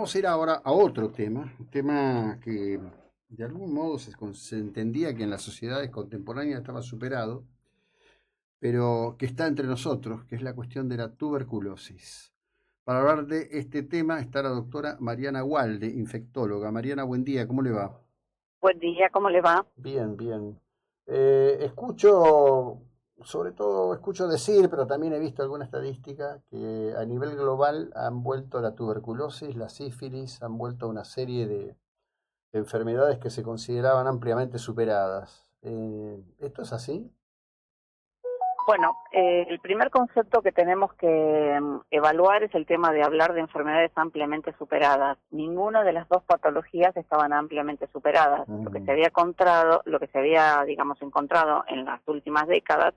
vamos a ir ahora a otro tema, un tema que de algún modo se entendía que en las sociedades contemporáneas estaba superado, pero que está entre nosotros, que es la cuestión de la tuberculosis. Para hablar de este tema está la doctora Mariana Walde, infectóloga. Mariana, buen día, ¿cómo le va? Buen día, ¿cómo le va? Bien, bien. Escucho, sobre todo escucho decir, pero también he visto alguna estadística, que a nivel global han vuelto la tuberculosis, la sífilis, han vuelto una serie de enfermedades que se consideraban ampliamente superadas. ¿Esto es así? Bueno, el primer concepto que tenemos que evaluar es el tema de hablar de enfermedades ampliamente superadas. Ninguna de las dos patologías estaban ampliamente superadas. Lo que se Mm, había encontrado, lo que se había, digamos, encontrado en las últimas décadas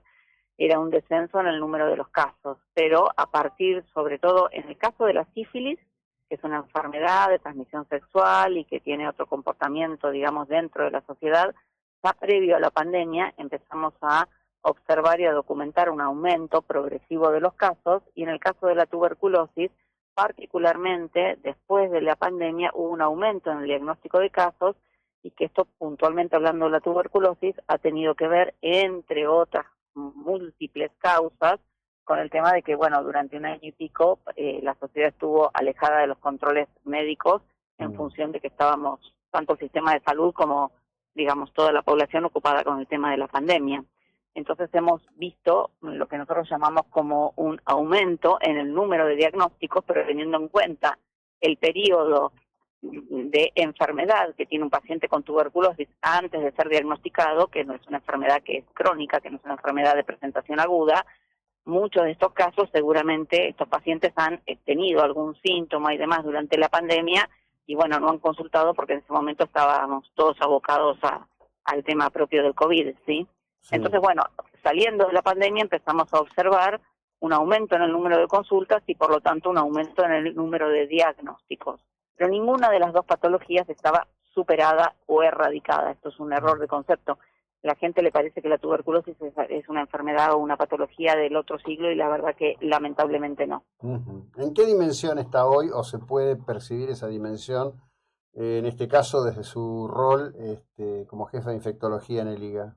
era un descenso en el número de los casos, pero a partir, sobre todo, en el caso de la sífilis, que es una enfermedad de transmisión sexual y que tiene otro comportamiento, digamos, dentro de la sociedad, ya previo a la pandemia empezamos a observar y a documentar un aumento progresivo de los casos, y en el caso de la tuberculosis, particularmente después de la pandemia, hubo un aumento en el diagnóstico de casos, y que esto, puntualmente hablando de la tuberculosis, ha tenido que ver, entre otras múltiples causas, con el tema de que, bueno, durante un año y pico la sociedad estuvo alejada de los controles médicos en mm, función de que estábamos, tanto el sistema de salud como, digamos, toda la población ocupada con el tema de la pandemia. Entonces hemos visto lo que nosotros llamamos como un aumento en el número de diagnósticos, pero teniendo en cuenta el periodo de enfermedad que tiene un paciente con tuberculosis antes de ser diagnosticado, que no es una enfermedad que es crónica, que no es una enfermedad de presentación aguda. Muchos de estos casos, seguramente estos pacientes han tenido algún síntoma y demás durante la pandemia, y bueno, no han consultado porque en ese momento estábamos todos abocados al tema propio del COVID, ¿sí? sí. Entonces, bueno, saliendo de la pandemia empezamos a observar un aumento en el número de consultas y por lo tanto un aumento en el número de diagnósticos. Pero ninguna de las dos patologías estaba superada o erradicada. Esto es un error de concepto. La gente le parece que la tuberculosis es una enfermedad o una patología del otro siglo, y la verdad que lamentablemente no. Ujú. ¿En qué dimensión está hoy o se puede percibir esa dimensión, en este caso desde su rol como jefa de infectología en el IGA?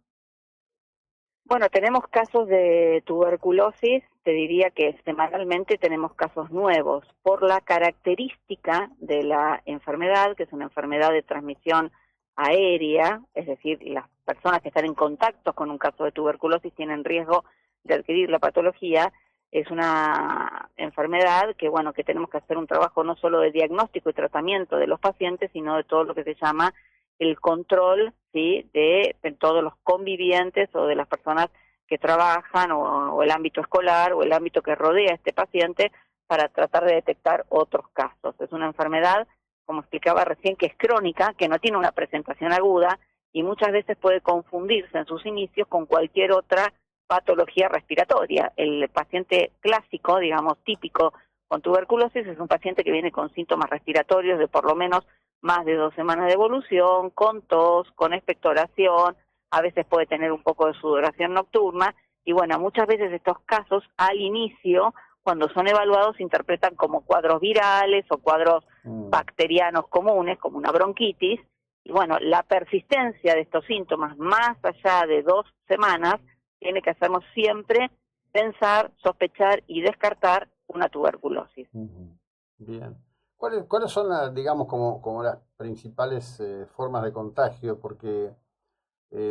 Bueno, tenemos casos de tuberculosis, te diría que semanalmente tenemos casos nuevos por la característica de la enfermedad, que es una enfermedad de transmisión aérea, es decir, las personas que están en contacto con un caso de tuberculosis tienen riesgo de adquirir la patología. Es una enfermedad que, bueno, que tenemos que hacer un trabajo no solo de diagnóstico y tratamiento de los pacientes, sino de todo lo que se llama el control, ¿sí?, de todos los convivientes o de las personas que trabajan, o el ámbito escolar o el ámbito que rodea a este paciente, para tratar de detectar otros casos. Es una enfermedad, como explicaba recién, que es crónica, que no tiene una presentación aguda y muchas veces puede confundirse en sus inicios con cualquier otra patología respiratoria. El paciente clásico, digamos, típico con tuberculosis es un paciente que viene con síntomas respiratorios de por lo menos más de 2 semanas de evolución, con tos, con expectoración, a veces puede tener un poco de sudoración nocturna, y bueno, muchas veces estos casos al inicio, cuando son evaluados, se interpretan como cuadros virales o cuadros Mm, bacterianos comunes, como una bronquitis, y bueno, la persistencia de estos síntomas más allá de 2 semanas tiene que hacernos siempre pensar, sospechar y descartar una tuberculosis. ujú. Bien. ¿Cuáles son las, digamos, como las principales formas de contagio? Porque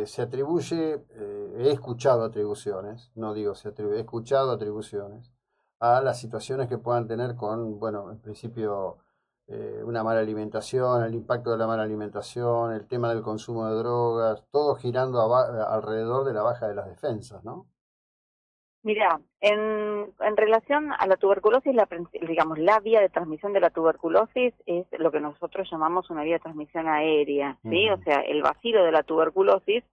se atribuye, he escuchado atribuciones, no digo se atribuye, he escuchado atribuciones a las situaciones que puedan tener con, bueno, en principio, una mala alimentación, el impacto de la mala alimentación, el tema del consumo de drogas, todo girando alrededor de la baja de las defensas, ¿no? Mira, en relación a la tuberculosis, digamos, la vía de transmisión de la tuberculosis es lo que nosotros llamamos una vía de transmisión aérea, ¿sí? O Ujú, sea, el bacilo de la tuberculosis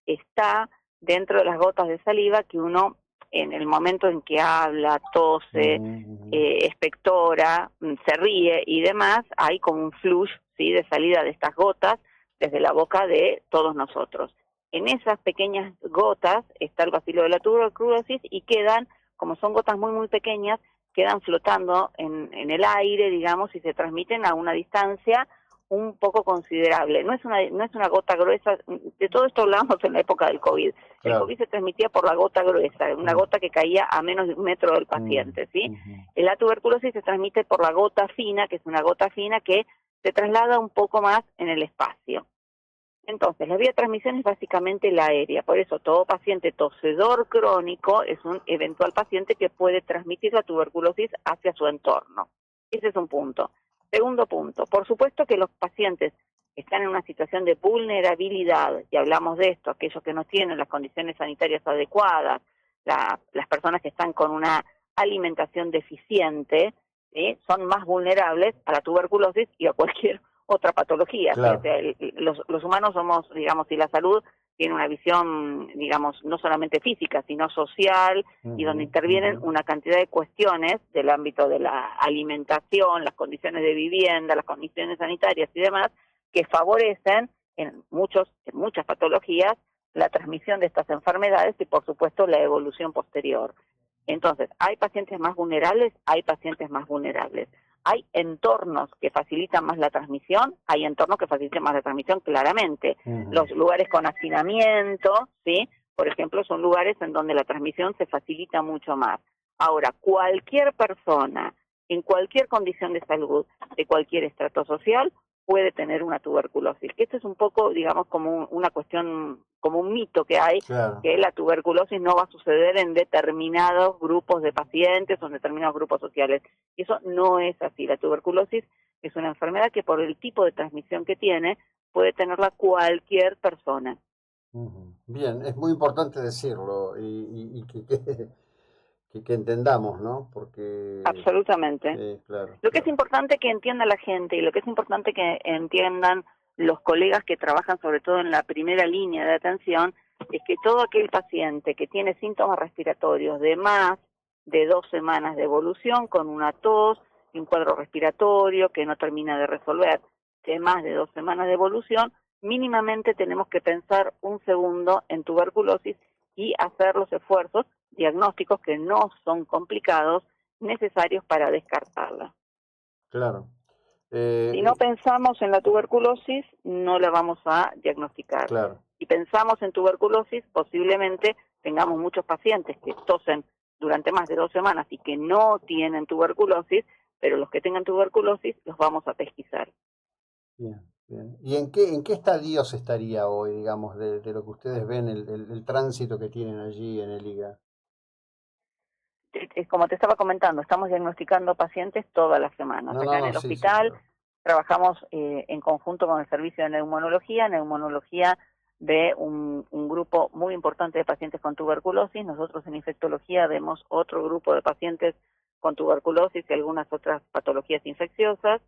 está dentro de las gotas de saliva que uno, en el momento en que habla, tose, ujú, ujú, expectora, se ríe y demás, hay como un flush, ¿sí?, de salida de estas gotas desde la boca de todos nosotros. En esas pequeñas gotas está el bacilo de la tuberculosis, y quedan, como son gotas muy, muy pequeñas, quedan flotando en el aire, digamos, y se transmiten a una distancia un poco considerable. No es una gota gruesa. De todo esto hablábamos en la época del COVID. El Claro. COVID se transmitía por la gota gruesa, una gota que caía a menos de 1 metro del paciente, ¿sí? La tuberculosis se transmite por la gota fina, que es una gota fina que se traslada un poco más en el espacio. Entonces, la vía de transmisión es básicamente la aérea. Por eso, todo paciente tosedor crónico es un eventual paciente que puede transmitir la tuberculosis hacia su entorno. Ese es un punto. Segundo punto, por supuesto que los pacientes que están en una situación de vulnerabilidad, y hablamos de esto, aquellos que no tienen las condiciones sanitarias adecuadas, las personas que están con una alimentación deficiente, ¿sí?, son más vulnerables a la tuberculosis y a cualquier otra patología. Claro. O sea, los humanos somos, digamos, y la salud tiene una visión, digamos, no solamente física, sino social, y donde intervienen una cantidad de cuestiones del ámbito de la alimentación, las condiciones de vivienda, las condiciones sanitarias y demás, que favorecen en muchas patologías la transmisión de estas enfermedades y, por supuesto, la evolución posterior. Entonces, ¿hay pacientes más vulnerables? Hay pacientes más vulnerables. ¿Hay entornos que facilitan más la transmisión? Hay entornos que facilitan más la transmisión, claramente. Los lugares con hacinamiento, ¿sí?, por ejemplo, son lugares en donde la transmisión se facilita mucho más. Ahora, cualquier persona, en cualquier condición de salud, de cualquier estrato social, puede tener una tuberculosis. Esto es un poco, digamos, como una cuestión, como un mito que hay, Claro. que la tuberculosis no va a suceder en determinados grupos de pacientes o en determinados grupos sociales. Y eso no es así. La tuberculosis es una enfermedad que, por el tipo de transmisión que tiene, puede tenerla cualquier persona. Bien, es muy importante decirlo y que entendamos, ¿no? Porque, Absolutamente. sí, claro, Lo que es claro. importante que entienda la gente y lo que es importante que entiendan los colegas que trabajan sobre todo en la primera línea de atención es que todo aquel paciente que tiene síntomas respiratorios de más de 2 semanas de evolución, con una tos y un cuadro respiratorio que no termina de resolver, de más de 2 semanas de evolución, mínimamente tenemos que pensar un segundo en tuberculosis y hacer los esfuerzos diagnósticos, que no son complicados, necesarios para descartarla. Claro. Si no pensamos en la tuberculosis, no la vamos a diagnosticar. Claro. Si pensamos en tuberculosis, posiblemente tengamos muchos pacientes que tosen durante más de 2 semanas y que no tienen tuberculosis, pero los que tengan tuberculosis los vamos a pesquisar. Bien, bien. ¿Y en qué estadios estaría hoy, digamos, de lo que ustedes ven, el tránsito que tienen allí en el IGA? Como te estaba comentando, estamos diagnosticando pacientes todas las semanas. Acá en el Sí, sí, hospital claro. trabajamos en conjunto con el servicio de neumología. Neumología ve un grupo muy importante de pacientes con tuberculosis. Nosotros en infectología vemos otro grupo de pacientes con tuberculosis y algunas otras patologías infecciosas.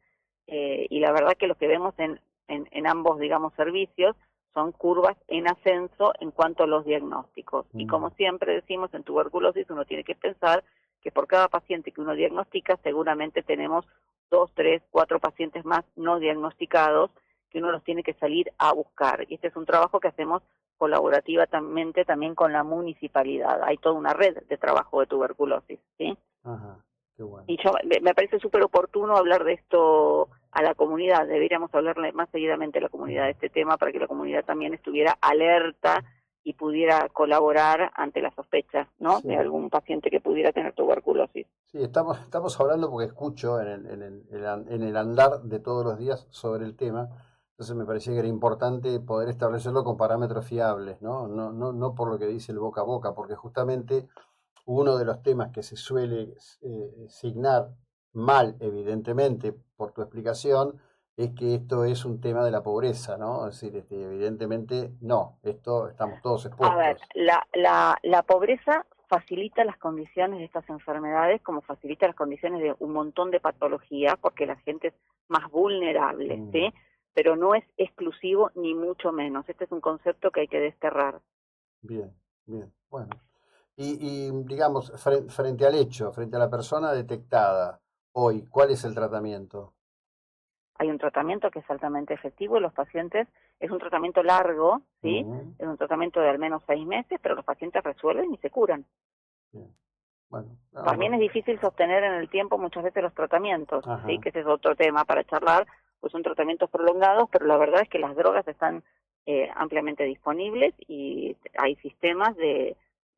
Y la verdad que lo que vemos en ambos, digamos, servicios son curvas en ascenso en cuanto a los diagnósticos. Y como siempre decimos, en tuberculosis uno tiene que pensar que por cada paciente que uno diagnostica, seguramente tenemos 2, 3, 4 pacientes más no diagnosticados que uno los tiene que salir a buscar. Y este es un trabajo que hacemos colaborativamente también con la municipalidad. Hay toda una red de trabajo de tuberculosis, ¿sí? Ajá, qué bueno. Y me parece súper oportuno hablar de esto a la comunidad. Deberíamos hablarle más seguidamente a la comunidad de este tema para que la comunidad también estuviera alerta y pudiera colaborar ante la sospecha, ¿no?, Sí. de algún paciente que pudiera tener tuberculosis. Sí, estamos hablando porque escucho en el andar de todos los días sobre el tema, entonces me parecía que era importante poder establecerlo con parámetros fiables, ¿no? No por lo que dice el boca a boca, porque justamente uno de los temas que se suele signar mal, evidentemente, por tu explicación, es que esto es un tema de la pobreza, ¿no? Es decir, evidentemente no, esto estamos todos A ver, expuestos. la pobreza facilita las condiciones de estas enfermedades, como facilita las condiciones de un montón de patologías, porque la gente es más vulnerable, ¿sí? Pero no es exclusivo ni mucho menos. Este es un concepto que hay que desterrar. Bien, bien, bueno. Y digamos, frente al hecho, frente a la persona detectada hoy, ¿cuál es el tratamiento? Hay un tratamiento que es altamente efectivo y los pacientes, es un tratamiento largo, ¿sí? Ujú, Es un tratamiento de al menos 6 meses, pero los pacientes resuelven y se curan. bien. Bueno, También es difícil sostener en el tiempo muchas veces los tratamientos, ¿sí? Que ese es otro tema para charlar, pues son tratamientos prolongados, pero la verdad es que las drogas están ampliamente disponibles y hay sistemas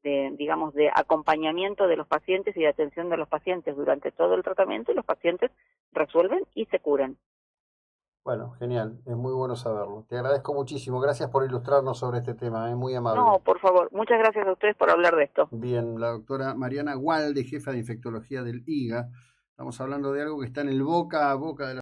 digamos, de acompañamiento de los pacientes y de atención de los pacientes durante todo el tratamiento y los pacientes resuelven y se curan. bueno, genial, es muy bueno saberlo. Te agradezco muchísimo, gracias por ilustrarnos sobre este tema, es muy amable. No, por favor, muchas gracias a ustedes por hablar de esto. Bien, la doctora Mariana Gualde, jefa de infectología del IGA. Estamos hablando de algo que está en el boca a boca de la